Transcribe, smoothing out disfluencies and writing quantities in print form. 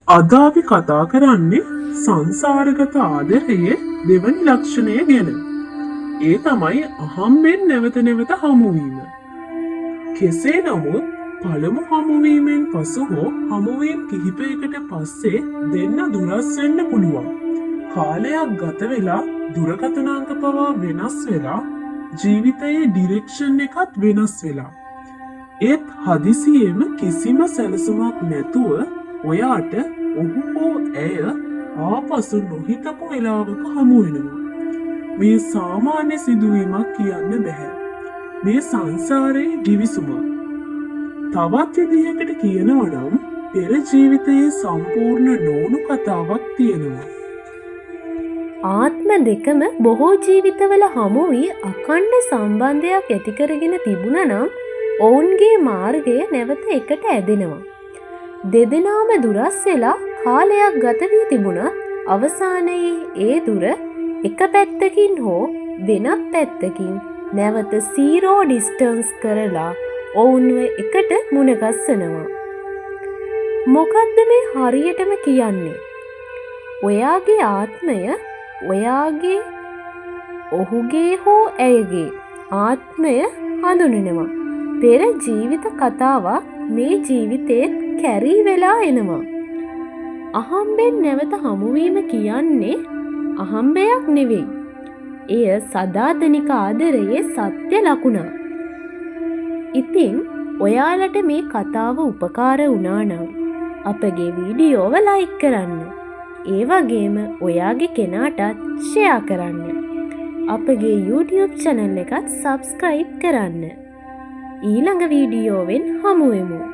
අද අපි කතා කරන්නේ සංසාරගත ආදරයේ දෙවනි ලක්ෂණය ගැන. ඒ තමයි අහම්බෙන් නැවත නැවත හමුවීම. කෙසේ නමුත් පළමු හමුවීමෙන් පසු හෝ හමුවීම් කිහිපයකට පස්සේ දෙන්න දුරස් වෙන්න පුළුවන්. කාලයක් ගත වෙලා දුරකථනාංක පවා වෙනස් වෙලා ජීවිතයේ ඩිරෙක්ෂන් එකත් වෙනස් වෙලා. ඒත් හදිසියේම කිසිම සැලසුමක් නැතුව ඔයාට ඔහු හෝ ඇය ආපසු නොහිතපු වෙලාවක හමුවෙනවා. මේ සාමාන්‍ය සිදුවීමක් කියන්න බැහැ. මේ සංසාරයේ ගිවිසුමක්. තවත් විදිහකට කියනවා නම් පෙර ජීවිතයේ සම්පූර්ණ නොවුණු කතාවක් තියෙනවා. ආත්ම දෙකම බොහෝ ජීවිතවල හමු වී අඛණ්ඩ සම්බන්ධයක් ඇති කරගෙන තිබුණා නම් ඔවුන්ගේ මාර්ගය නැවත එකට ඇදෙනවා. දෙදෙනාම දුරස් වෙලා කාලයක් ගත වී තිබුණත් අවසානයේ ඒ දුර එක පැත්තකින් හෝ වෙනත් පැත්තකින් නැවත සීරෝ ඩිස්ටන්ස් කරලා ඔවුන්ව එකට මුණගස්සනවා. මොකද්ද මේ හරියටම කියන්නේ? ඔයාගේ ආත්මය ඔයාගේ ඔහුගේ හෝ ඇයගේ ආත්මය හඳුනනවා. පෙර ජීවිත කතාවක් මේ ජීවිතේත් කැරී වෙලා එනවා. අහම්බෙන් නැවත හමුවීම කියන්නේ අහම්බයක් නෙවෙයි. එය සදාතනික ආදරයේ සත්‍ය ලකුණක්. ඉතින් ඔයාලට මේ කතාව උපකාර වුණා නම් අපගේ වීඩියෝව ලයික් කරන්න. ඒ වගේම ඔයාගේ කෙනාටත් ෂෙයා කරන්න. අපගේ YouTube channel එකත් subscribe කරන්න. ඊළඟ වීඩියෝවෙන් හමු වෙමු.